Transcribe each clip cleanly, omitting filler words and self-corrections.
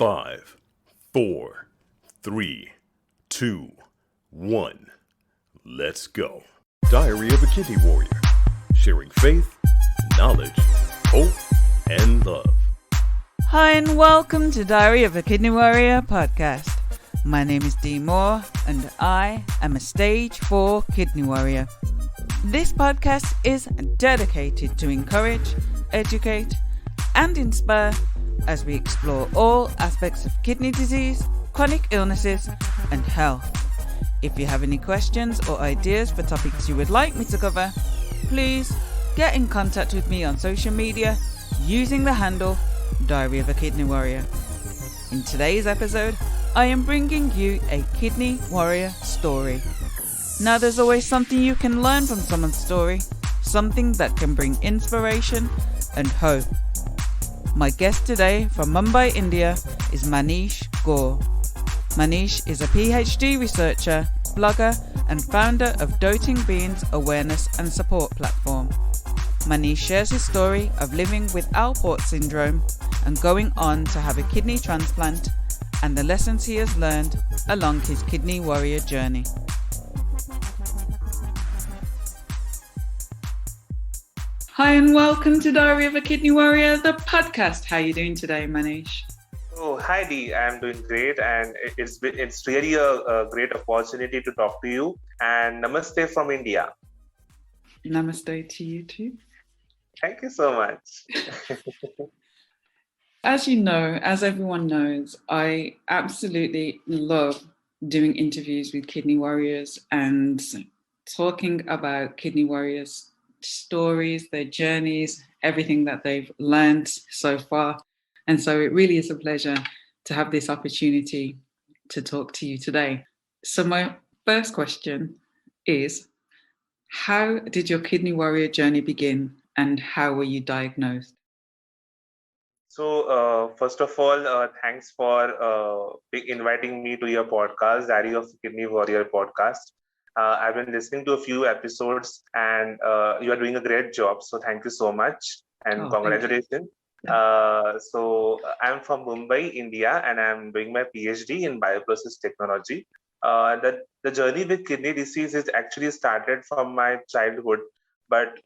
5, 4, 3, 2, 1. Let's go. Diary of a Kidney Warrior. Sharing faith, knowledge, hope, and love. Hi and welcome to Diary of a Kidney Warrior podcast. My name is Dee Moore and I am a stage 4 kidney warrior. This podcast is dedicated to encourage, educate, and inspire as we explore all aspects of kidney disease, chronic illnesses, and health. If you have any questions or ideas for topics you would like me to cover, please get in contact with me on social media using the handle Diary of a Kidney Warrior. In today's episode, I am bringing you a kidney warrior story. Now, there's always something you can learn from someone's story, something that can bring inspiration and hope. My guest today from Mumbai, India is Manish Gore. Manish is a PhD researcher, blogger, and founder of Doting Beans Awareness and Support Platform. Manish shares his story of living with Alport syndrome and going on to have a kidney transplant and the lessons he has learned along his kidney warrior journey. Hi and welcome to Diary of a Kidney Warrior, the podcast. How are you doing today, Manish? Oh, hi Dee. I'm doing great, and it's really a great opportunity to talk to you. And namaste from India. Namaste to you too. Thank you so much. As you know, as everyone knows, I absolutely love doing interviews with kidney warriors and talking about kidney warriors' stories, their journeys, everything that they've learned so far. And so it really is a pleasure to have this opportunity to talk to you today. So my first question is, how did your kidney warrior journey begin and how were you diagnosed? So, first of all, thanks for inviting me to your podcast, Diary of Kidney Warrior podcast. I've been listening to a few episodes and you are doing a great job. So thank you so much and congratulations. So I'm from Mumbai, India, and I'm doing my PhD in bioprocess technology. The journey with kidney disease is actually started from my childhood, but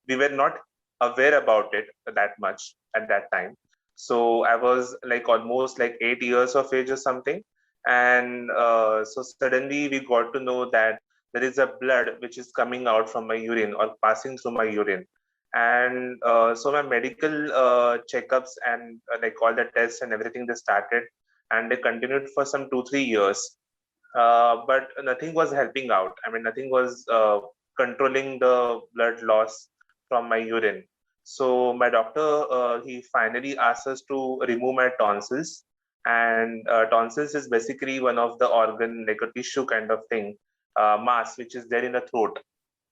we were not aware about it that much at that time. So I was like almost like 8 years of age or something. And so suddenly we got to know that there is a blood which is coming out from my urine or passing through my urine. And so my medical checkups and like all the tests and everything, they started and they continued for some 2-3 years. But nothing was helping out. I mean, nothing was controlling the blood loss from my urine. So my doctor, he finally asked us to remove my tonsils. And tonsils is basically one of the organ, like a tissue kind of thing, mass, which is there in the throat.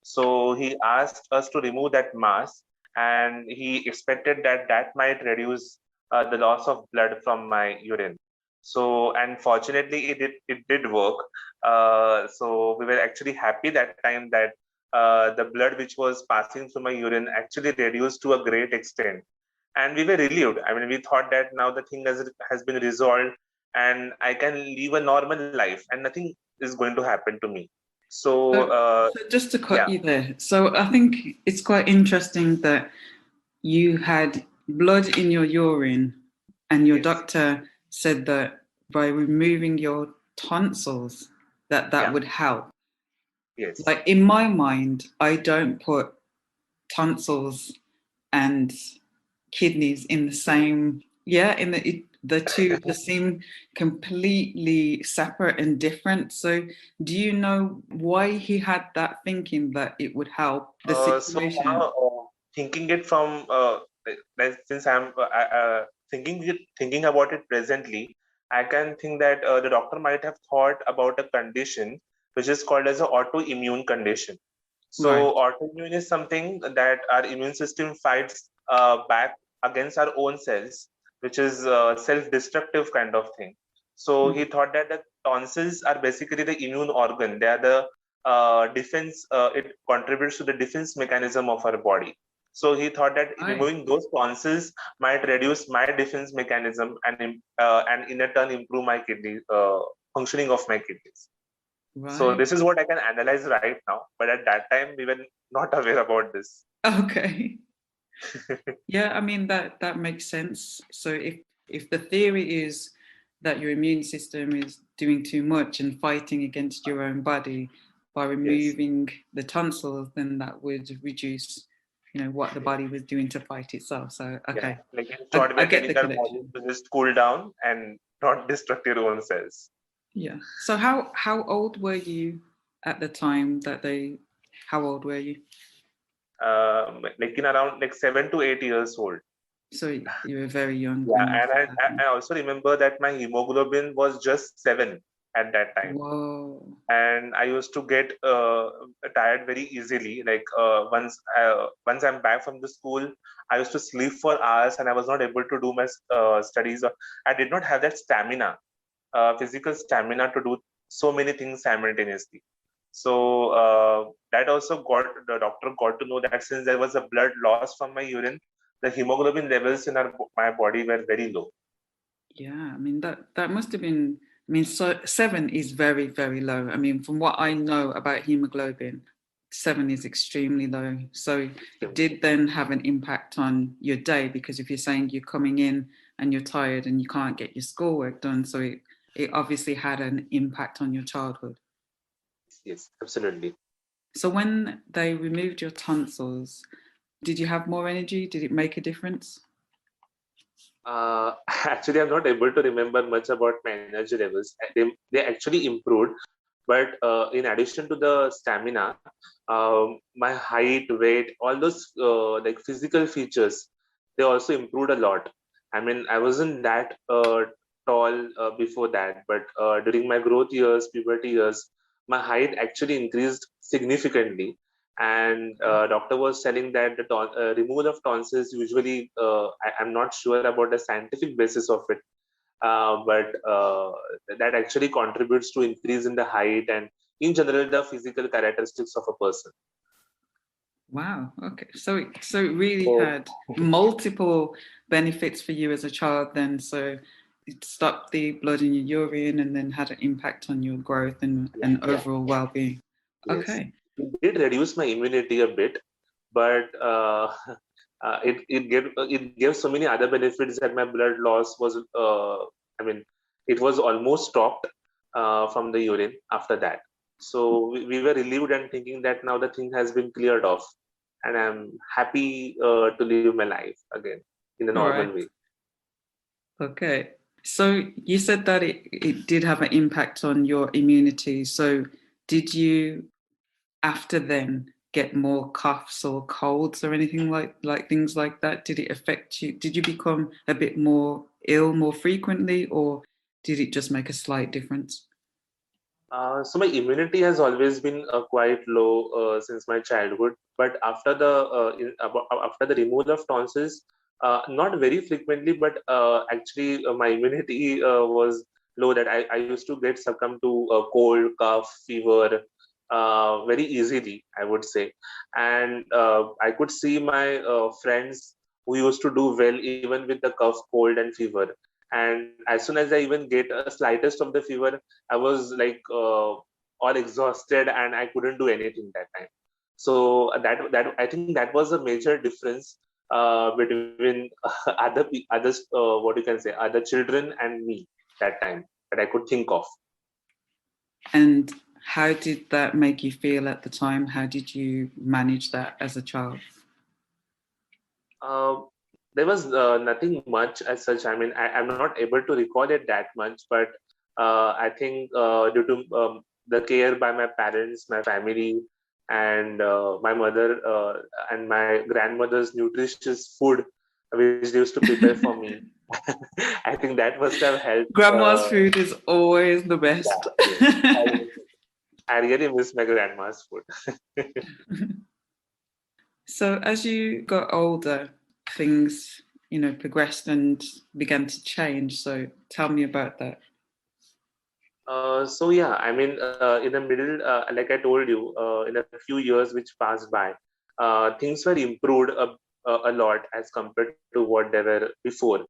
So he asked us to remove that mass, and he expected that that might reduce the loss of blood from my urine. So, and fortunately, it did work. So we were actually happy that time that the blood which was passing through my urine actually reduced to a great extent. And we were relieved. I mean, we thought that now the thing has been resolved and I can live a normal life and nothing is going to happen to me. So just to cut you there. So I think it's quite interesting that you had blood in your urine and your doctor said that by removing your tonsils that would help. Yes. Like in my mind, I don't put tonsils and kidneys in the same, the two just seem completely separate and different. So do you know why he had that thinking that it would help the situation? So now, thinking it from since I'm thinking about it presently, I can think that the doctor might have thought about a condition which is called as an autoimmune condition. So autoimmune is something that our immune system fights back against our own cells, which is a self-destructive kind of thing. So he thought that the tonsils are basically the immune organ. They are the defense. It contributes to the defense mechanism of our body. So he thought that Right. removing those tonsils might reduce my defense mechanism and in a turn improve my kidney functioning of my kidneys. So Right. this is what I can analyze right now. But at that time, we were not aware about this. Okay. Yeah, I mean that makes sense. So if the theory is that your immune system is doing too much and fighting against your own body by removing the tonsils, then that would reduce, what the body was doing to fight itself. So okay, Yeah, like in short, I we're get the telling our body connection. to just cool down and not destruct your own cells. Yeah. So how old were you at the time that they? How old were you? Like in around like 7 to 8 years old. So you were very young Yeah, when and this I, happened. I I also remember that my hemoglobin was just 7 at that time. Whoa. And I used to get tired very easily. Like once I'm back from the school, I used to sleep for hours, and I was not able to do my studies. I did not have that stamina, physical stamina to do so many things simultaneously. So that also got the doctor got to know that since there was a blood loss from my urine, the hemoglobin levels in my body were very low. Yeah, I mean that must have been. I mean, so 7 is very, very low. I mean, from what I know about hemoglobin, 7 is extremely low. So it did then have an impact on your day, because if you're saying you're coming in and you're tired and you can't get your schoolwork done, so it obviously had an impact on your childhood. Yes, absolutely. So when they removed your tonsils, did you have more energy? Did it make a difference? Actually, I'm not able to remember much about my energy levels. They actually improved, but in addition to the stamina, my height, weight, all those like physical features, they also improved a lot. I mean, I wasn't that tall before that, but during my growth years, puberty years, my height actually increased significantly. And doctor was telling that the removal of tonsils usually, I'm not sure about the scientific basis of it, but that actually contributes to increase in the height and in general the physical characteristics of a person. Wow. Okay. So it really So had multiple benefits for you as a child then. So it stopped the blood in your urine and then had an impact on your growth and yeah, overall well-being. yes, Okay. it did reduce my immunity a bit, but it gave so many other benefits that my blood loss was I mean it was almost stopped from the urine after that. So we were relieved and thinking that now the thing has been cleared off, and I'm happy to live my life again in a All normal right. way. Okay. So you said that it did have an impact on your immunity. So did you after then get more coughs or colds or anything like things like that? Did it affect you? Did you become a bit more ill more frequently, or did it just make a slight difference? So my immunity has always been quite low since my childhood, but after the removal of tonsils, not very frequently, but actually my immunity was low. That I used to get succumb to cold, cough, fever very easily, I would say, and I could see my friends who used to do well even with the cough, cold, and fever. And as soon as I even get a slightest of the fever, I was like all exhausted and I couldn't do anything that time. So that I think that was a major difference between others, what you can say, other children and me that time that I could think of. And how did that make you feel at the time? How did you manage that as a child? Uh, there was nothing much as such. I mean, I'm not able to recall it that much, but I think due to the care by my parents, my family, and my mother and my grandmother's nutritious food, which they used to prepare for me, I think that must have helped. Grandma's food is always the best. Yeah, yes. I really miss my grandma's food. So as you got older, things, progressed and began to change. So tell me about that. So yeah, I mean, in the middle, like I told you, in a few years which passed by, things were improved a lot as compared to what they were before.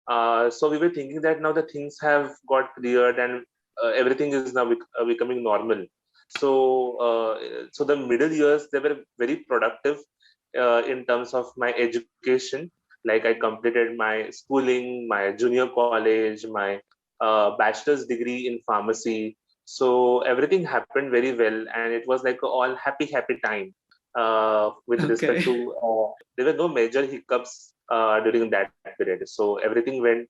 So we were thinking that now the things have got cleared and everything is now becoming normal. So the middle years, they were very productive in terms of my education. Like I completed my schooling, my junior college, my bachelor's degree in pharmacy. So everything happened very well, and it was like a all happy time. With respect Okay. to there were no major hiccups during that period. So everything went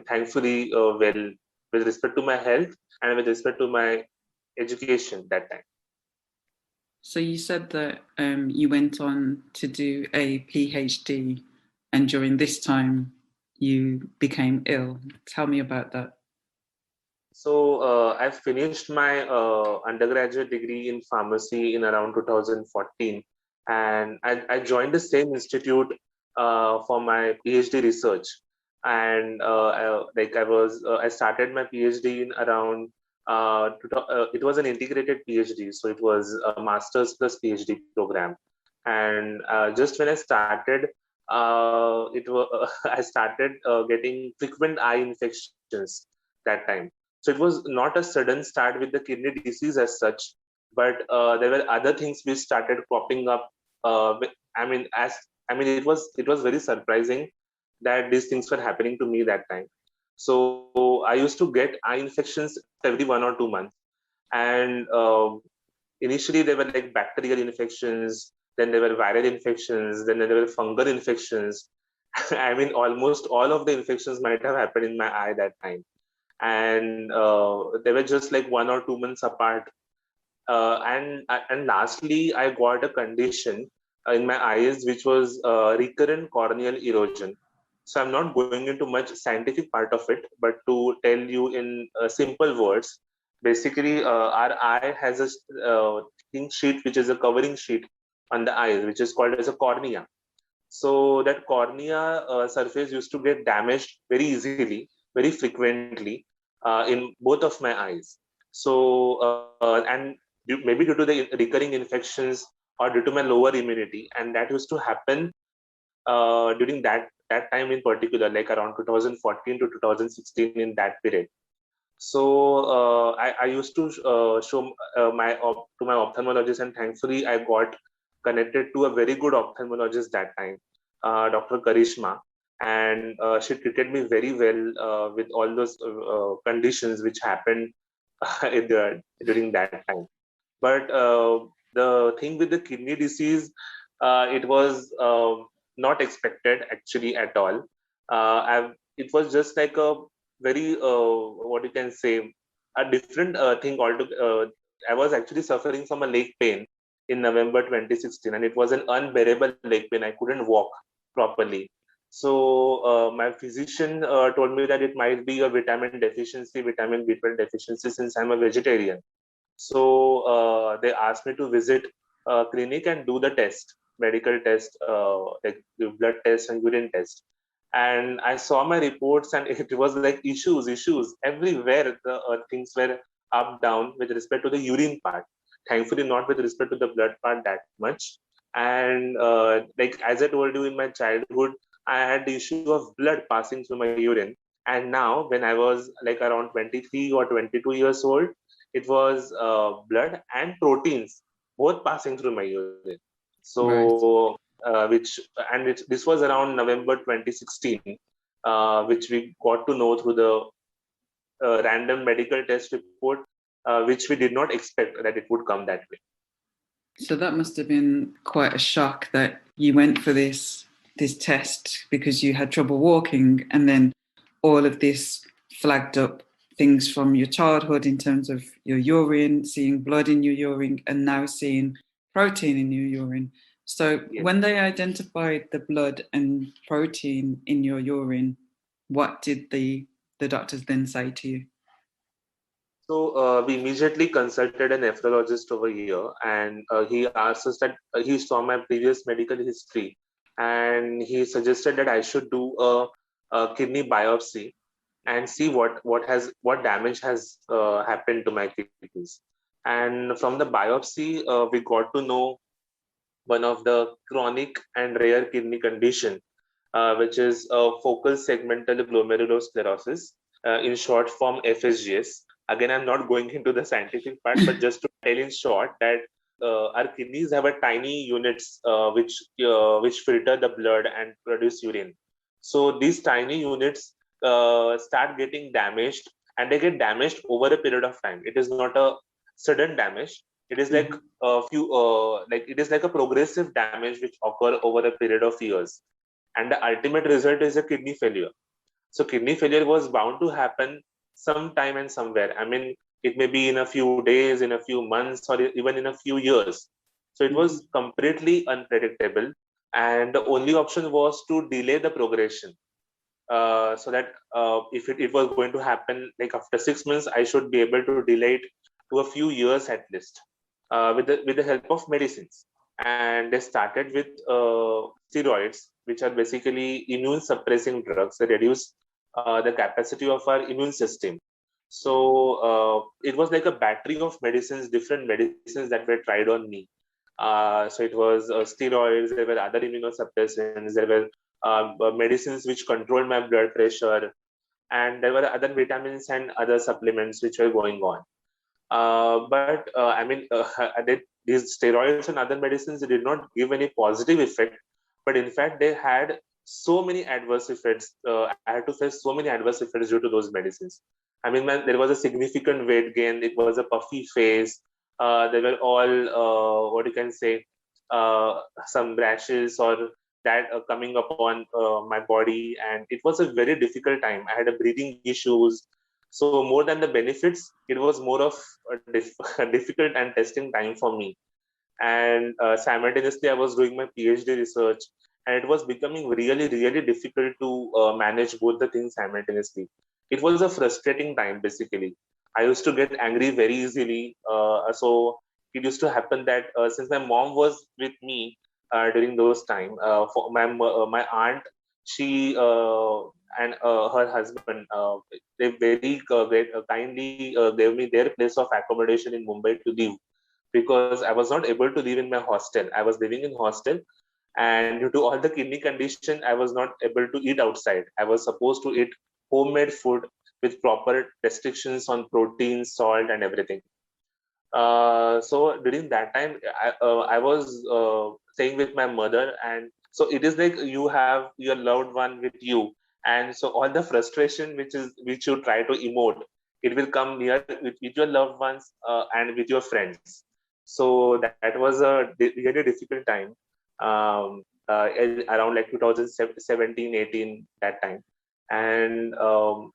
thankfully well with respect to my health and with respect to my education that time. So you said that you went on to do a PhD, and during this time you became ill. Tell me about that. So I finished my undergraduate degree in pharmacy in around 2014, and I joined the same institute for my PhD research. And I started my PhD in around it was an integrated PhD, so it was a master's plus PhD program. And just when I started, I started getting frequent eye infections that time. So it was not a sudden start with the kidney disease as such, but there were other things which started popping up. I mean, it was very surprising that these things were happening to me that time. So I used to get eye infections every 1 or 2 months, and initially they were like bacterial infections, then there were viral infections, then there were fungal infections. I mean, almost all of the infections might have happened in my eye that time, and they were just like 1 or 2 months apart. And lastly, I got a condition in my eyes which was recurrent corneal erosion. So I'm not going into much scientific part of it, but to tell you in simple words, basically our eye has a thin sheet which is a covering sheet on the eyes, which is called as a cornea. So that cornea surface used to get damaged very easily, very frequently in both of my eyes. So and maybe due to the recurring infections or due to my lower immunity, and that used to happen during that time in particular, like around 2014 to 2016 in that period. So I used to show to my ophthalmologist, and thankfully I got connected to a very good ophthalmologist that time, Dr. Karishma, and she treated me very well with all those conditions which happened during that time. But the thing with the kidney disease, it was not expected actually at all. It was just like a very what you can say, a different thing altogether. I was actually suffering from a leg pain in November 2016, and it was an unbearable leg pain. I couldn't walk properly. So my physician told me that it might be a vitamin deficiency, vitamin B12 deficiency, since I'm a vegetarian. So they asked me to visit a clinic and do the test, medical test, like the blood test and urine test. And I saw my reports, and it was like issues everywhere. The things were up down with respect to the urine part. Thankfully, not with respect to the blood part that much. And like as I told you, in my childhood, I had the issue of blood passing through my urine. And now, when I was like around 23 or 22 years old, it was blood and proteins both passing through my urine. Right. So this was around November 2016, which we got to know through the random medical test report, which we did not expect that it would come that way. So that must have been quite a shock that you went for this test because you had trouble walking, and then all of this flagged up things from your childhood in terms of your urine, seeing blood in your urine, and now seeing protein in your urine. So when they identified the blood and protein in your urine, what did the doctors then say to you? So we immediately consulted a nephrologist over here, and he asked us that he saw my previous medical history, and he suggested that I should do a kidney biopsy and see what damage has happened to my kidneys. And from the biopsy, we got to know one of the chronic and rare kidney condition, which is focal segmental glomerulosclerosis, in short form FSGS. Again, I'm not going into the scientific part, but just to tell in short that our kidneys have a tiny units which filter the blood and produce urine. So these tiny units start getting damaged, and they get damaged over a period of time. It is not a sudden damage. It is like it is like a progressive damage which occur over a period of years, and the ultimate result is a kidney failure. So kidney failure was bound to happen sometime and somewhere. I mean, it may be in a few days, in a few months, or even in a few years. So it was completely unpredictable, and the only option was to delay the progression. So that if it was going to happen like after 6 months, I should be able to delay it to a few years at least, with the help of medicines. And they started with steroids, which are basically immune suppressing drugs that reduce the capacity of our immune system. So it was like a battery of medicines, different medicines that were tried on me. So it was steroids, there were other immunosuppressants, there were medicines which controlled my blood pressure, and there were other vitamins and other supplements which were going on. But I mean, these steroids and other medicines did not give any positive effect, but in fact, they had so many adverse effects. I had to face so many adverse effects due to those medicines. I mean, man, there was a significant weight gain. It was a puffy face. They were all, what you can say, some rashes or that coming upon my body, and it was a very difficult time. I had a breathing issues. So more than the benefits, it was more of a difficult and testing time for me. And simultaneously, I was doing my PhD research, and it was becoming really, really difficult to manage both the things simultaneously. It was a frustrating time, basically. I used to get angry very easily. So it used to happen that since my mom was with me during those time, for my aunt, she and her husband, they very kindly gave me their place of accommodation in Mumbai to live, because I was not able to live in my hostel. I was living in hostel, and due to all the kidney condition, I was not able to eat outside. I was supposed to eat homemade food with proper restrictions on protein, salt, and everything. So during that time, I was staying with my mother, and so it is like you have your loved one with you, and so all the frustration which you try to emote, it will come near with your loved ones and with your friends. So that was a really difficult time, around like 2017, 18, that time. And um,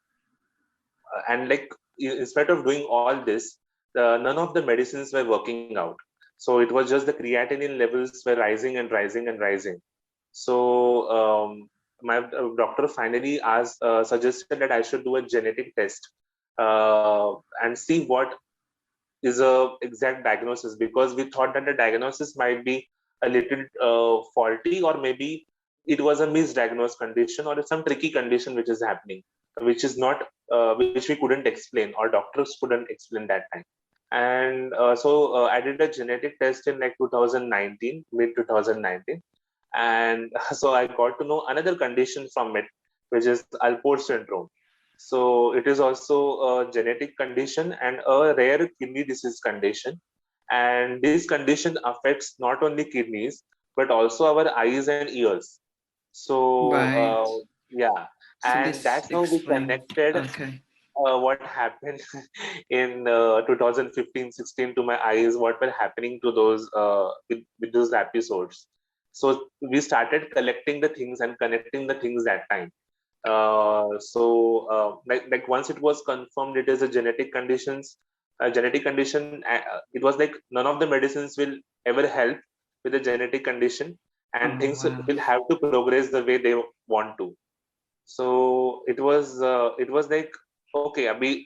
and like in spite of doing all this, none of the medicines were working out. So it was just the creatinine levels were rising and rising and rising. So my doctor finally suggested that I should do a genetic test and see what is a exact diagnosis, because we thought that the diagnosis might be a little faulty, or maybe it was a misdiagnosed condition or some tricky condition which is happening, which is not which we couldn't explain or doctors couldn't explain that time. And so I did a genetic test in like 2019, mid 2019, and so I got to know another condition from it, which is Alport syndrome. So it is also a genetic condition and a rare kidney disease condition. And this condition affects not only kidneys, but also our eyes and ears. So Right. yeah, So and this that's how we explain. connected Okay. what happened in 2015-16 to my eyes, what were happening to those with those episodes. So we started collecting the things and connecting the things that time. Like once it was confirmed it is a genetic condition, it was like none of the medicines will ever help with the genetic condition, and Oh things wow. will have to progress the way they want to. So it was like, okay, I mean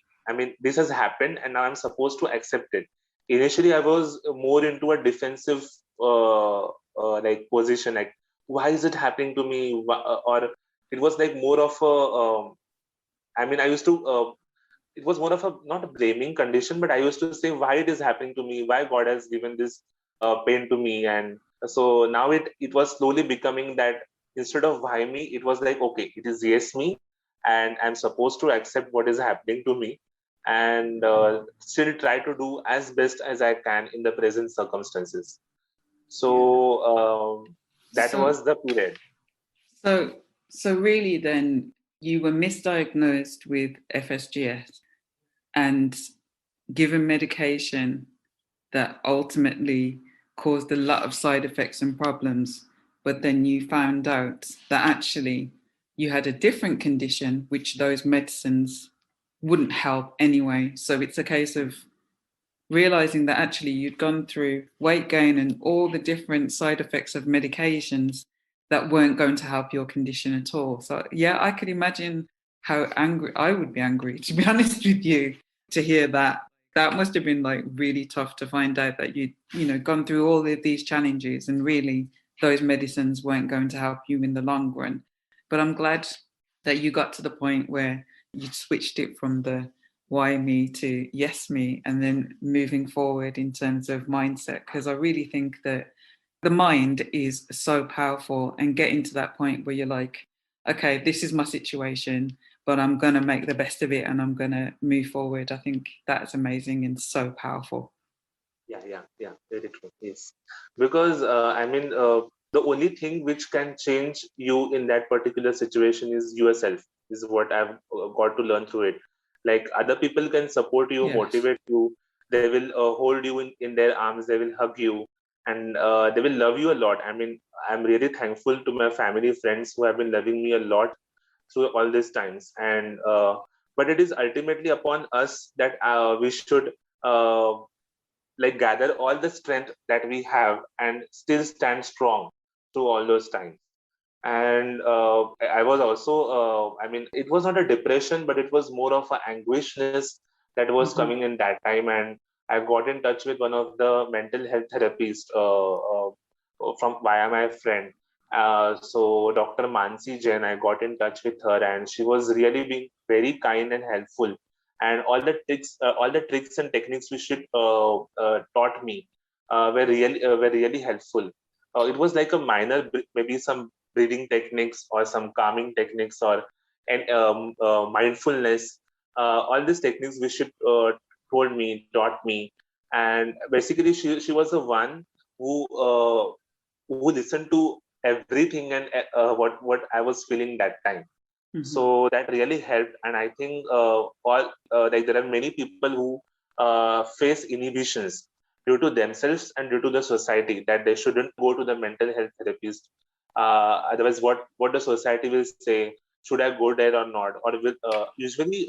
this has happened and now I'm supposed to accept it. Initially I was more into a defensive like position, like why is it happening to me? Or it was like more of a I mean I used to it was more of a not a blaming condition, but I used to say why it is happening to me, why God has given this pain to me, and So now it was slowly becoming that instead of why me, it was like, okay, it is yes me, and I'm supposed to accept what is happening to me, and still try to do as best as I can in the present circumstances. So Yeah. that So, was the period. so, so really, then you were misdiagnosed with FSGS and given medication that ultimately caused a lot of side effects and problems. But then you found out that actually you had a different condition, which those medicines wouldn't help anyway. So it's a case of realizing that actually you'd gone through weight gain and all the different side effects of medications that weren't going to help your condition at all. So yeah, I could imagine how angry I would be angry, to be honest with you, to hear that. That must have been like really tough to find out that you gone through all of these challenges and really those medicines weren't going to help you in the long run. But I'm glad that you got to the point where you switched it from the why me to yes me, and then moving forward in terms of mindset, because I really think that the mind is so powerful, and getting to that point where you're like, okay, this is my situation, but I'm going to make the best of it and I'm going to move forward. I think that's amazing and so powerful. Yeah, very true. Yes, because I mean, the only thing which can change you in that particular situation is yourself. Is what I've got to learn through it. Like other people can support you, Yes. motivate you. They will hold you in their arms. They will hug you, and they will love you a lot. I mean, I'm really thankful to my family, friends who have been loving me a lot through all these times. And but it is ultimately upon us that we should. Like gather all the strength that we have and still stand strong through all those times. And I was also I mean, it was not a depression, but it was more of an anguishness that was Mm-hmm. coming in that time. And I got in touch with one of the mental health therapists from via my friend. So Dr. Mansi Jain, I got in touch with her, and she was really being very kind and helpful. And all the tricks and techniques which she taught me were really helpful. It was like a minor, maybe some breathing techniques or some calming techniques or and mindfulness. All these techniques which she told me, taught me, and basically she was the one who uh, who listened to everything and what I was feeling that time. Mm-hmm. So that really helped. And I think all like there are many people who face inhibitions due to themselves and due to the society, that they shouldn't go to the mental health therapist. Otherwise, what the society will say, should I go there or not? Or will usually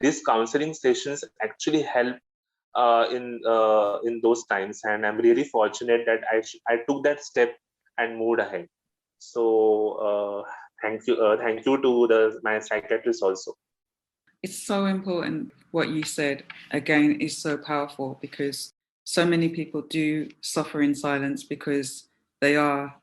these counseling sessions actually help in those times. And I'm really fortunate that I took that step and moved ahead. So thank you to my psychiatrist also. It's so important what you said. Again, is so powerful because so many people do suffer in silence because they are,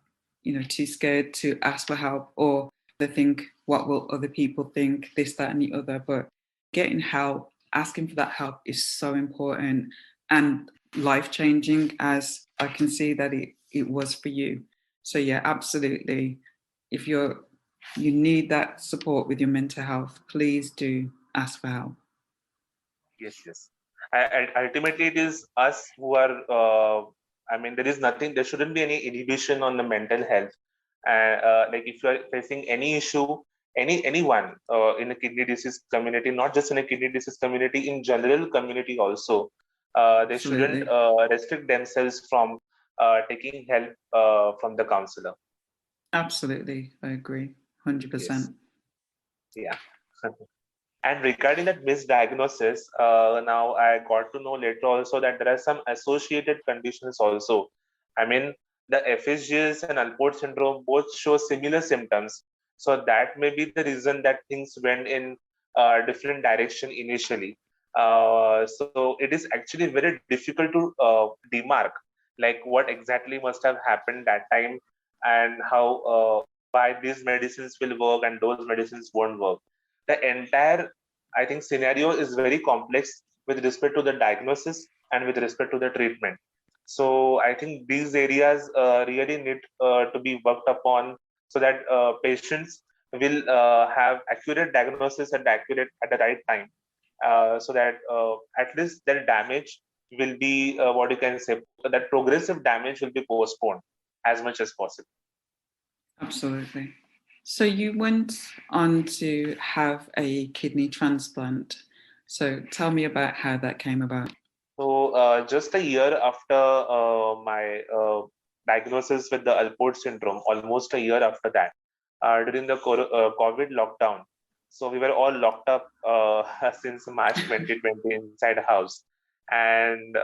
too scared to ask for help, or they think, what will other people think, this, that, and the other. But getting help, asking for that help is so important and life changing, as I can see that it was for you. So yeah, absolutely. If you need that support with your mental health, please do ask for help. Yes. Ultimately, it is us who are. I mean, there is nothing. There shouldn't be any inhibition on the mental health. Like if you are facing any issue, anyone in a kidney disease community, not just in a kidney disease community, in general community also, they shouldn't Absolutely. restrict themselves from taking help from the counselor. Absolutely. I agree. Yes. 100%. Yeah. And regarding that misdiagnosis, now I got to know later also that there are some associated conditions also. I mean, the FSGS and Alport syndrome both show similar symptoms. So that may be the reason that things went in different direction initially. So it is actually very difficult to demark like what exactly must have happened that time, and how why these medicines will work and those medicines won't work. The entire, I think, scenario is very complex with respect to the diagnosis and with respect to the treatment. So I think these areas really need to be worked upon so that patients will have accurate diagnosis at the right time, so that at least their damage will be what you can say, that progressive damage will be postponed as much as possible. Absolutely. So you went on to have a kidney transplant. So tell me about how that came about. So just a year after my diagnosis with the Alport syndrome, almost a year after that, during the COVID lockdown. So we were all locked up since March 2020 inside a house. And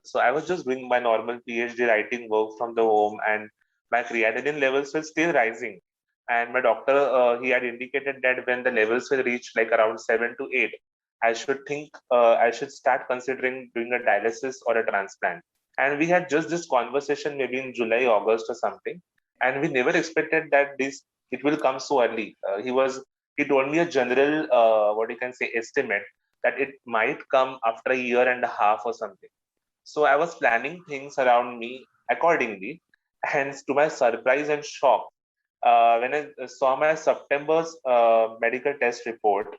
so I was just doing my normal PhD writing work from the home, and my creatinine levels were still rising. And my doctor, he had indicated that when the levels will reach like around 7 to 8, I should start considering doing a dialysis or a transplant. And we had just this conversation maybe in July, August or something, and we never expected that this it will come so early. He told me a general what you can say estimate that it might come after a year and a half or something. So I was planning things around me accordingly, and to my surprise and shock, when I saw my September's medical test report,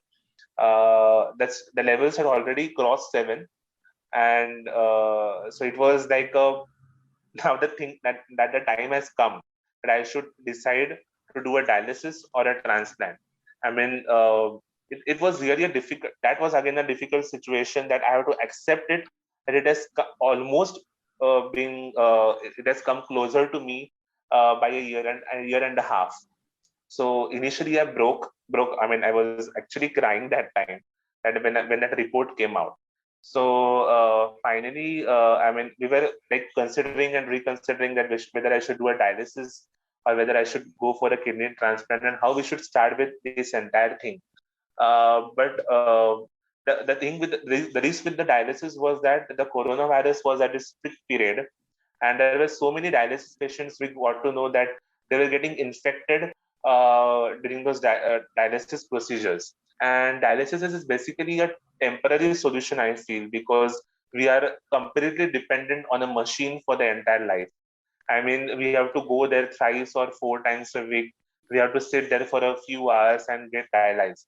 that's the levels had already crossed 7, and so it was like now the thing that the time has come that I should decide to do a dialysis or a transplant. I mean, it was really a difficult. That was again a difficult situation that I have to accept it, that it has almost it has come closer to me by a year and a half. So initially I broke. I mean, I was actually crying that time, that when that report came out. So finally, I mean, we were like considering and reconsidering that whether I should do a dialysis or whether I should go for a kidney transplant, and how we should start with this entire thing. But the thing with the risk with the dialysis was that the coronavirus was at its peak period, and there were so many dialysis patients. We got to know that they were getting infected during those dialysis procedures. And dialysis is basically a temporary solution, I feel, because we are completely dependent on a machine for the entire life. I mean, we have to go there thrice or 4 times a week. We have to sit there for a few hours and get dialyzed.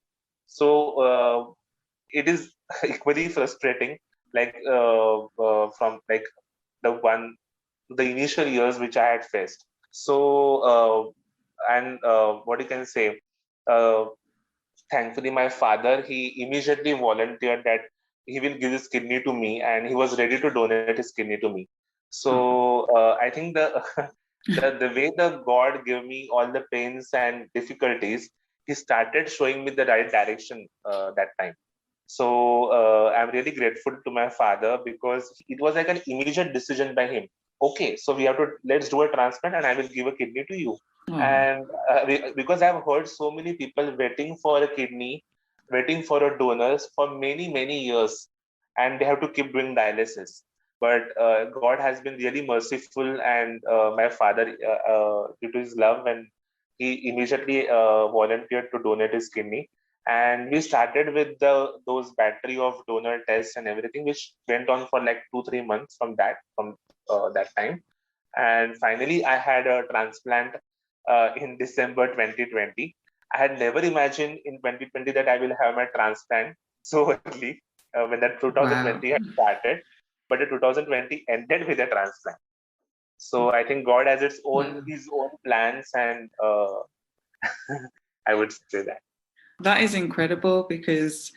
So it is equally frustrating, like from like the initial years which I had faced. So and what you can say, uh, thankfully my father, he immediately volunteered that he will give his kidney to me, and he was ready to donate his kidney to me. So I think the the way the God gave me all the pains and difficulties, he started showing me the right direction that time. So I'm really grateful to my father, because it was like an immediate decision by him. Okay, so we have to, let's do a transplant, and I will give a kidney to you. Oh, And because I've heard so many people waiting for a kidney, waiting for a donors for many years, and they have to keep doing dialysis. But God has been really merciful, and my father, due to his love, and he immediately volunteered to donate his kidney. And we started with those battery of donor tests and everything, which went on for like 2-3 months from that time. And finally I had a transplant in December 2020. I had never imagined in 2020 that I will have my transplant so early, when that wow. 2020 had started, but the 2020 ended with a transplant. So I think God has Wow. his own plans, and I would say that. That is incredible because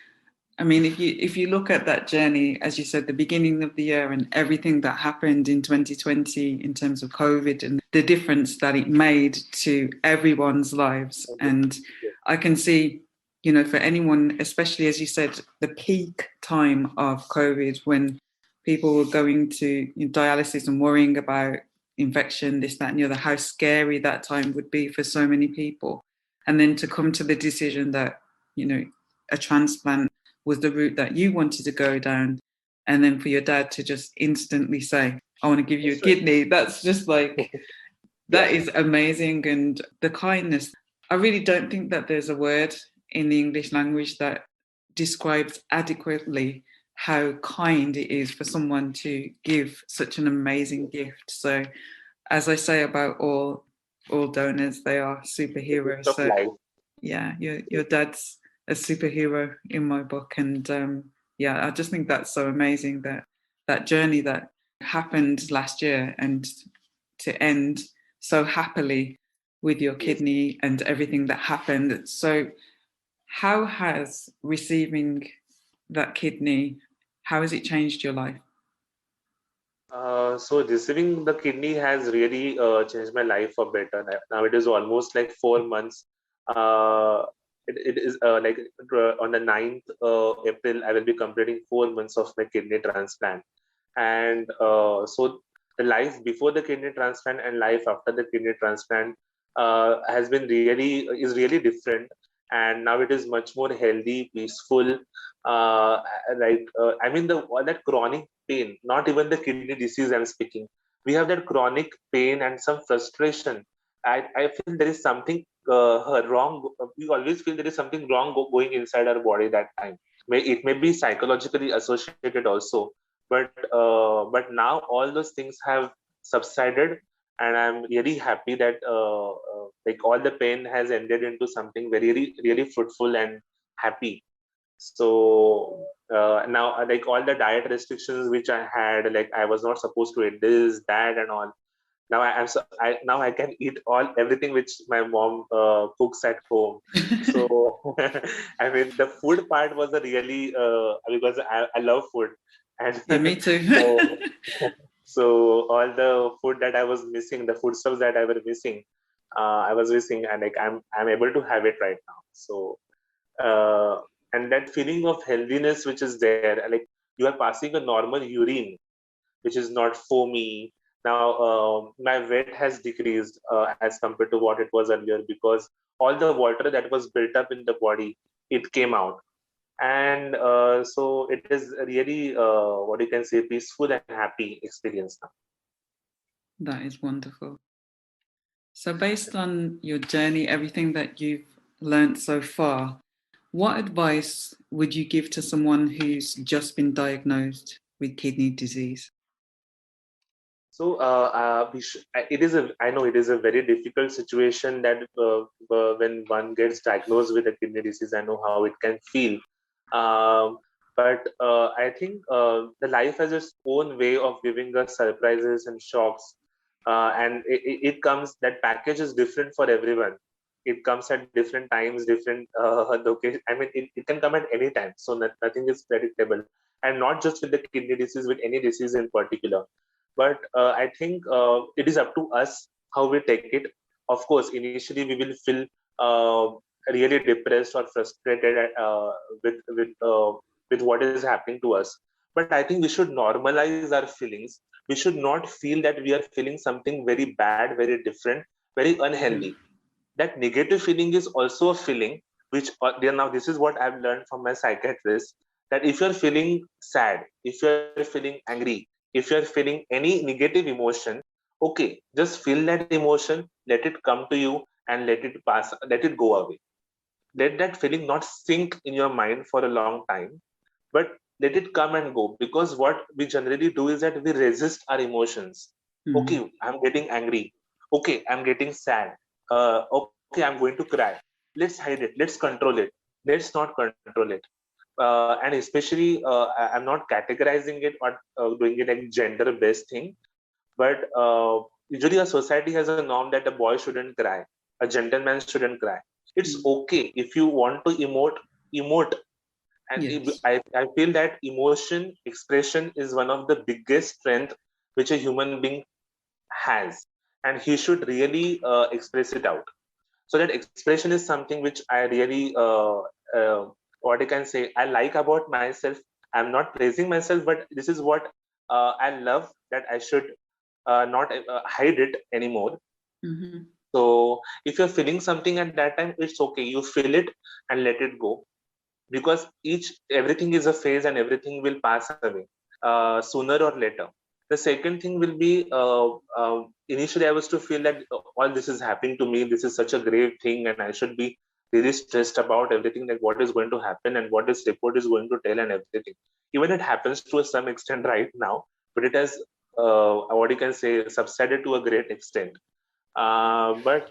I mean if you look at that journey, as you said, the beginning of the year and everything that happened in 2020 in terms of COVID and the difference that it made to everyone's lives. And I can see, for anyone, especially as you said, the peak time of COVID when people were going to dialysis and worrying about infection, this, that, and the other, how scary that time would be for so many people. And then to come to the decision that, a transplant was the route that you wanted to go down. And then for your dad to just instantly say, I want to give you a That's right. kidney. That's just like, that is amazing. And the kindness, I really don't think that there's a word in the English language that describes adequately how kind it is for someone to give such an amazing gift. So, as I say about all donors, they are superheroes. Of So, life. yeah, your dad's a superhero in my book, and yeah, I just think that's so amazing that journey that happened last year, and to end so happily with your kidney and everything that happened. So, how has receiving that kidney, how has it changed your life? So receiving the kidney has really changed my life for better. Now it is almost like 4 months. Uh, it is like on the 9th April, I will be completing 4 months of my kidney transplant. And so the life before the kidney transplant and life after the kidney transplant has been is really different. And now it is much more healthy, peaceful. I mean, the all that chronic pain, not even the kidney disease I'm speaking. We have that chronic pain and some frustration. I feel there is something wrong. We always feel there is something wrong going inside our body that time. It may be psychologically associated also, but now all those things have subsided, and I'm really happy that like all the pain has ended into something very really fruitful and happy. So now like all the diet restrictions which I had, like I was not supposed to eat this, that, and all. Now now I can eat all everything which my mom cooks at home. So I mean the food part was a really because I love food. And Yeah, me too. so so all the food that I was missing, the food stuffs that I was missing, I was missing, and like I'm able to have it right now. So and that feeling of healthiness which is there, like you are passing a normal urine which is not foamy. Now my weight has decreased as compared to what it was earlier, because all the water that was built up in the body, it came out. And so it is really what you can say, peaceful and happy experience now. That is wonderful. So, based on your journey, everything that you've learned so far, what advice would you give to someone who's just been diagnosed with kidney disease? So it is a. I know it is a very difficult situation that when one gets diagnosed with a kidney disease, I know how it can feel. Um, but I think the life has its own way of giving us surprises and shocks, and it comes. That package is different for everyone. It comes at different times, different location. I mean, it can come at any time. So nothing is predictable, and not just with the kidney disease, with any disease in particular. But I think it is up to us how we take it. Of course, initially we will feel uh, really depressed or frustrated with what is happening to us. But I think we should normalize our feelings. We should not feel that we are feeling something very bad, very different, very unhealthy. That negative feeling is also a feeling which now this is what I've learned from my psychiatrist, that if you're feeling sad, if you're feeling angry, if you're feeling any negative emotion, okay, just feel that emotion, let it come to you, and let it pass, let it go away. Let that feeling not sink in your mind for a long time, but let it come and go. Because what we generally do is that we resist our emotions. Okay, I'm getting angry. Okay, I'm getting sad. Okay, I'm going to cry. Let's hide it. Let's control it. Let's not control it. And especially, I'm not categorizing it or doing it like gender-based thing. But usually, a society has a norm that a boy shouldn't cry, a gentleman shouldn't cry. It's okay if you want to emote. And Yes. I feel that emotion expression is one of the biggest strength which a human being has, and he should really express it out. So that expression is something which I really what I can say I like about myself. I'm not praising myself, but this is what I love, that I should not hide it anymore. Mm-hmm. So if you're feeling something at that time, it's okay, you feel it and let it go, because each everything is a phase and everything will pass away sooner or later. The second thing will be initially I was to feel that all this is happening to me, this is such a grave thing, and I should be really stressed about everything, like what is going to happen and what this report is going to tell and everything. Even it happens to some extent right now, but it has what you can say subsided to a great extent. But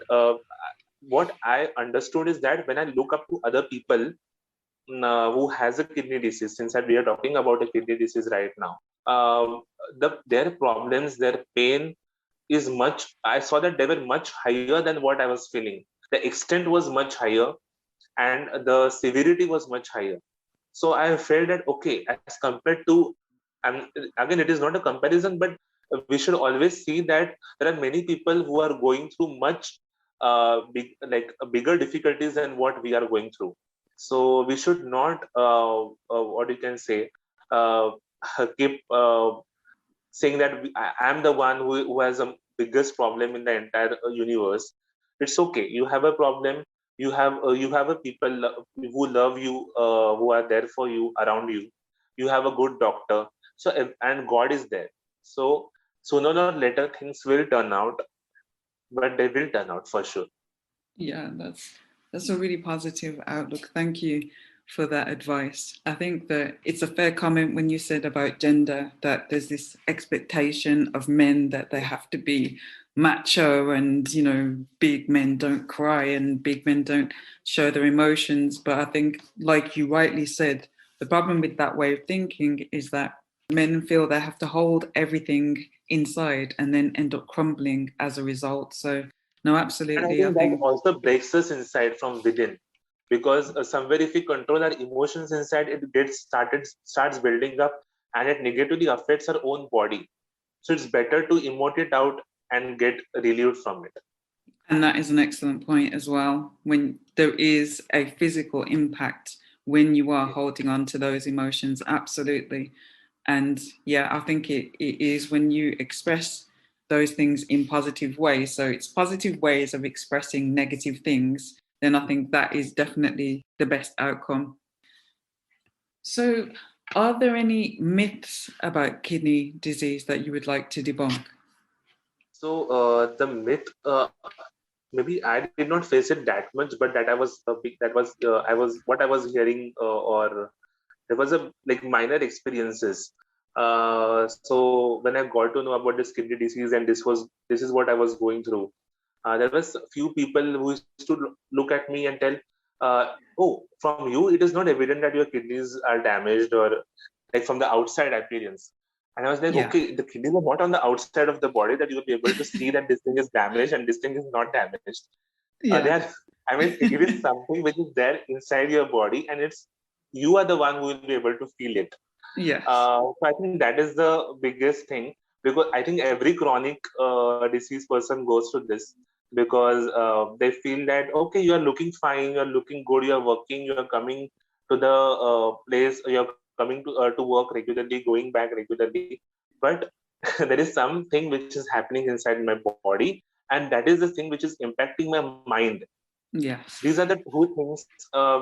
what I understood is that when I look up to other people who has a kidney disease, since that we are talking about a kidney disease right now, their problems, their pain is much. I saw that they were much higher than what I was feeling. The extent was much higher, and the severity was much higher. So I felt that okay, as compared to, and again, it is not a comparison, but we should always see that there are many people who are going through much bigger difficulties than what we are going through. So we should not, what you can say, uh, keep saying that I am the one who has a biggest problem in the entire universe. It's okay. You have a problem. You have a people who love you, who are there for you, around you. You have a good doctor. So and God is there. So sooner or later things will turn out, but they will turn out for sure. Yeah, that's a really positive outlook. Thank you for that advice. I think that it's a fair comment when you said about gender, that there's this expectation of men that they have to be macho and, you know, big men don't cry and big men don't show their emotions. But I think, like you rightly said, the problem with that way of thinking is that men feel they have to hold everything inside and then end up crumbling as a result. So no, And I absolutely. I think that think, also breaks us inside from within, because somewhere if we control our emotions inside, it starts building up, and it negatively affects our own body. So it's better to emote it out and get relieved from it. and that is an excellent point as well. When there is a physical impact when you are holding on to those emotions, absolutely. And yeah, I think it is when you express those things in positive ways. So it's positive ways of expressing negative things, then I think that is definitely the best outcome. So, are there any myths about kidney disease that you would like to debunk? So the myth, maybe I did not face it that much, but what I was hearing, or there was a like minor experiences. So when I got to know about this kidney disease, and this is what I was going through. There was a few people who used to look at me and tell, "Oh, from you, it is not evident that your kidneys are damaged, or like from the outside appearance." And I was like, Yeah. "Okay, the kidneys are not on the outside of the body that you will be able to see that this thing is damaged and this thing is not damaged. They Yeah. are, I mean, it is something which is there inside your body, and it's you are the one who will be able to feel it." Yes. So I think that is the biggest thing, because I think every chronic disease person goes through this, because they feel that okay, you are looking fine, you are looking good, you are working, you are coming to the place, you are coming to work regularly, going back regularly, but there is something which is happening inside my body, and that is the thing which is impacting my mind. Yes. These are the two things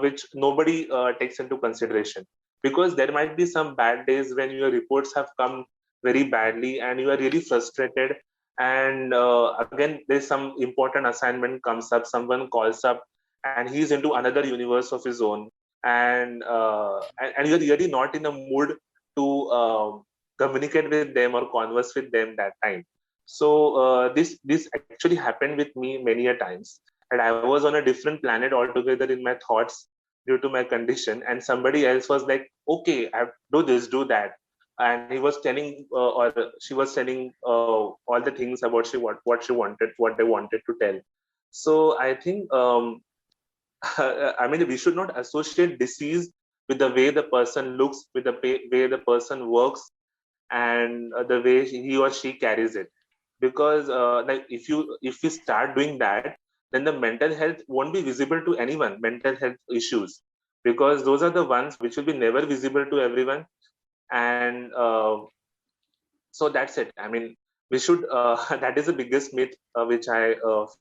which nobody takes into consideration, because there might be some bad days when your reports have come very badly and you are really frustrated, and again there's some important assignment comes up, someone calls up, and he's into another universe of his own, and you're really not in a mood to communicate with them or converse with them that time. So this actually happened with me many a times, and I was on a different planet altogether in my thoughts due to my condition, and somebody else was like, "Okay, I do this, do that," and he was telling, or she was telling all the things about what she wanted, what they wanted to tell. So I think, I mean, we should not associate disease with the way the person looks, with the way the person works, and the way he or she carries it, because like if we start doing that, then the mental health won't be visible to anyone, mental health issues, because those are the ones which will be never visible to everyone. And so that's it. I mean, we should that is the biggest myth which I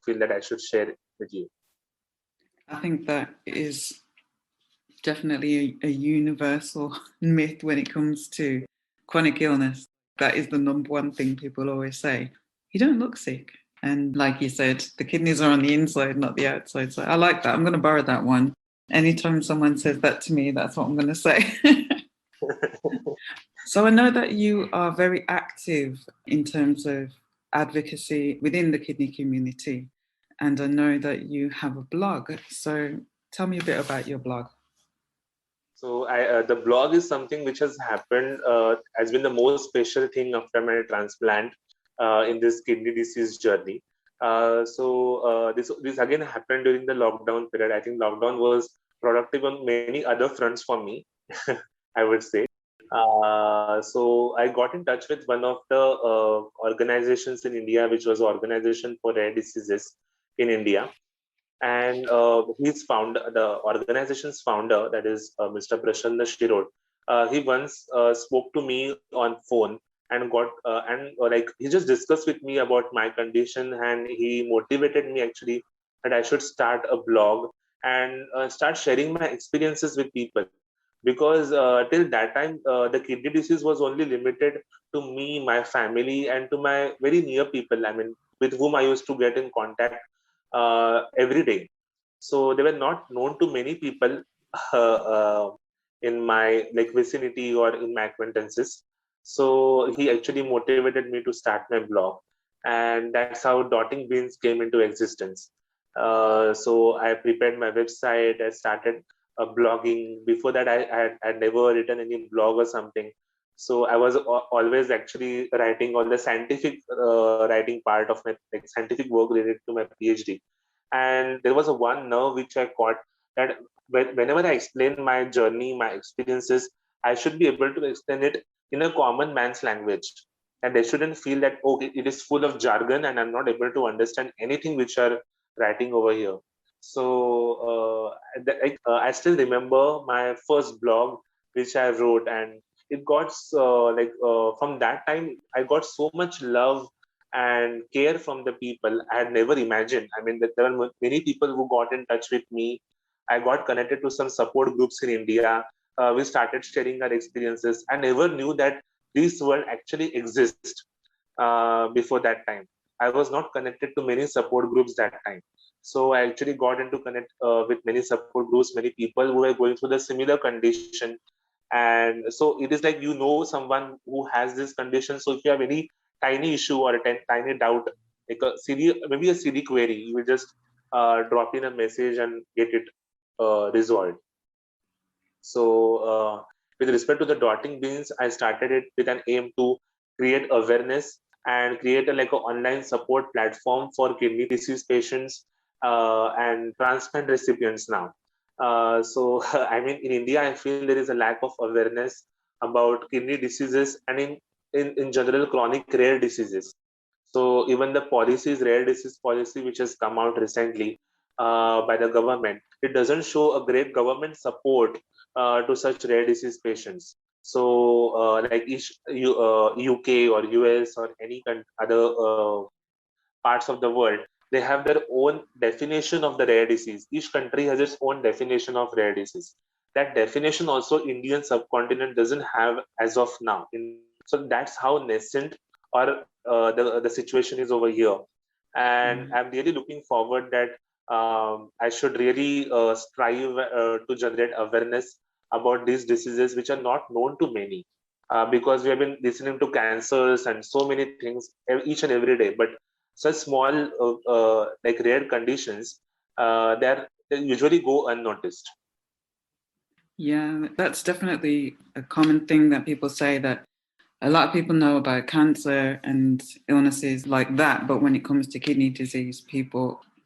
feel that I should share with you. I think that is definitely a universal myth when it comes to chronic illness. That is the number one thing people always say. You don't look sick. And like you said, the kidneys are on the inside, not the outside. So I like that. I'm going to borrow that one. Anytime someone says that to me, that's what I'm going to say. So I know that you are very active in terms of advocacy within the kidney community. And I know that you have a blog. So tell me a bit about your blog. So the blog is something which has happened, has been the most special thing after my transplant in this kidney disease journey. This again happened during the lockdown period. I think lockdown was productive on many other fronts for me, I would say. So I got in touch with one of the organizations in India, which was Organization for Rare Diseases in India, and the organization's founder, that is Mr. Prashanna Shirod. He once spoke to me on phone and like he just discussed with me about my condition, and he motivated me actually that I should start a blog and start sharing my experiences with people, because till that time the kidney disease was only limited to me, my family, and to my very near people, I mean, with whom I used to get in contact every day. So they were not known to many people uh, uh, in my like vicinity or in my acquaintances. So he actually motivated me to start my blog, and that's how Dotting Beans came into existence. So I prepared my website. I started blogging. Before that, I had never written any blog or something. So I was always actually writing all the scientific writing part of my like scientific work related to my PhD. And there was a one nerve which I caught, that whenever I explain my journey, my experiences, I should be able to explain it in a common man's language. And they shouldn't feel that, okay, it is full of jargon and I'm not able to understand anything which are writing over here. So I still remember my first blog which I wrote, and it got from that time I got so much love and care from the people I had never imagined. I mean, that there were many people who got in touch with me. I got connected to some support groups in India. We started sharing our experiences. I never knew that this world actually exists before that time. I was not connected to many support groups that time. So I actually got into connect with many support groups, many people who were going through the similar condition. And so it is like you know someone who has this condition. So if you have any tiny issue or a tiny doubt, like a silly, maybe a silly query, you will just drop in a message and get it resolved. So with respect to the dotting beans, I started it with an aim to create awareness and create like an online support platform for kidney disease patients and transplant recipients now. So I mean, in India, I feel there is a lack of awareness about kidney diseases and in general chronic rare diseases. So even the policies, rare disease policy, which has come out recently by the government, it doesn't show a great government support to such rare disease patients. So like UK or US or any other parts of the world, they have their own definition of the rare disease. Each country has its own definition of rare disease. That definition also Indian subcontinent doesn't have as of now. So that's how nascent or the situation is over here. And I'm really looking forward that I should really strive to generate awareness about these diseases which are not known to many. Because we have been listening to cancers and so many things each and every day, but such small like rare conditions they usually go unnoticed. Yeah, that's definitely a common thing that people say, that a lot of people know about cancer and illnesses like that, but when it comes to kidney disease,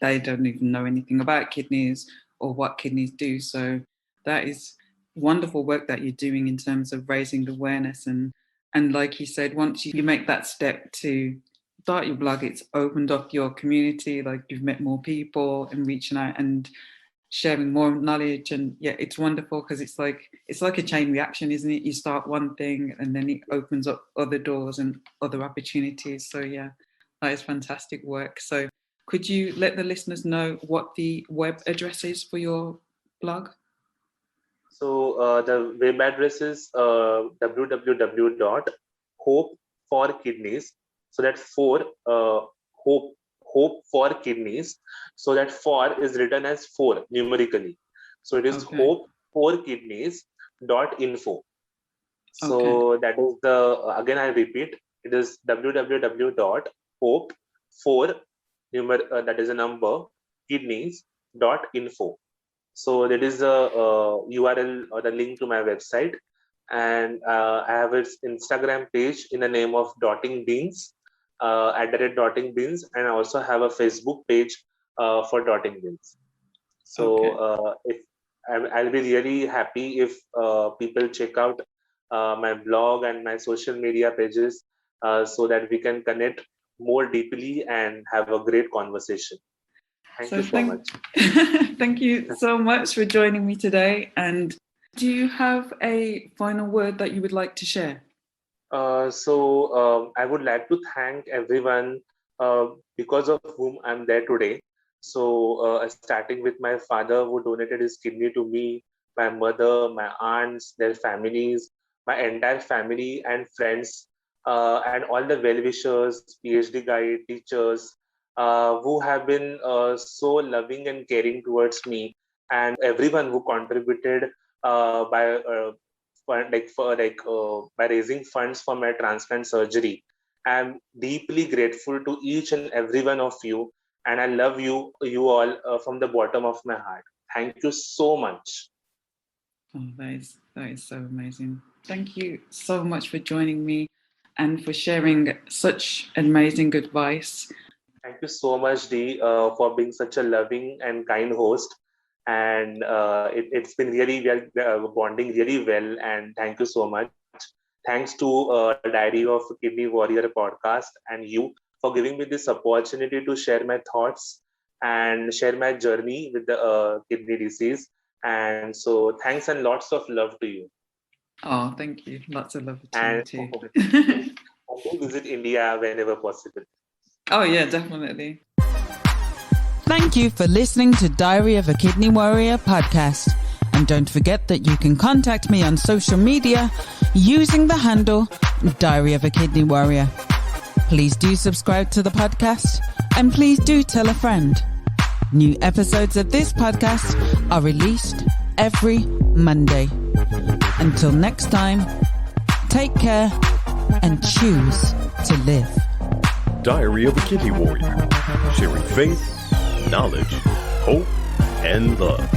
they don't even know anything about kidneys or what kidneys do. So that is wonderful work that you're doing in terms of raising the awareness. And like you said, once you make that step to start your blog, it's opened up your community, like you've met more people and reaching out and sharing more knowledge. And yeah, it's wonderful because it's like a chain reaction, isn't it? You start one thing and then it opens up other doors and other opportunities. So yeah, that is fantastic work. So could you let the listeners know what the web address is for your blog? So the web address is www.hope for kidneys. So that's for hope Hope for Kidneys. So that for is written as 4 numerically. So it is hope for kidneys.info. So that is again I repeat, it is www.hope for that is a number kidneys.info. So that is the URL or the link to my website. And I have its Instagram page in the name of Dotting Beans, @Dotting Beans, and I also have a Facebook page for Dotting Beans. So if I'll be really happy if people check out my blog and my social media pages so that we can connect more deeply and have a great conversation. Thank you so much. Thank you so much for joining me today. And do you have a final word that you would like to share? I would like to thank everyone because of whom I'm there today. So starting with my father who donated his kidney to me, my mother, my aunts, their families, my entire family and friends, and all the well-wishers, PhD guide, teachers, who have been so loving and caring towards me, and everyone who contributed by raising funds for my transplant surgery. I'm deeply grateful to each and every one of you, and I love you all from the bottom of my heart. Thank you so much. Oh, that is so amazing. Thank you so much for joining me and for sharing such amazing advice. Thank you so much, Dee, for being such a loving and kind host. And it's been really, we are bonding really well. And thank you so much. Thanks to Diary of a Kidney Warrior podcast and you for giving me this opportunity to share my thoughts and share my journey with the kidney disease. And so thanks and lots of love to you. Oh, thank you. Lots of love to you too. And visit India whenever possible. Oh yeah, definitely. Thank you for listening to Diary of a Kidney Warrior podcast. And don't forget that you can contact me on social media using the handle Diary of a Kidney Warrior. Please do subscribe to the podcast and please do tell a friend. New episodes of this podcast are released every Monday. Until next time, take care and choose to live. Diary of a Kidney Warrior, sharing faith, knowledge, hope, and love.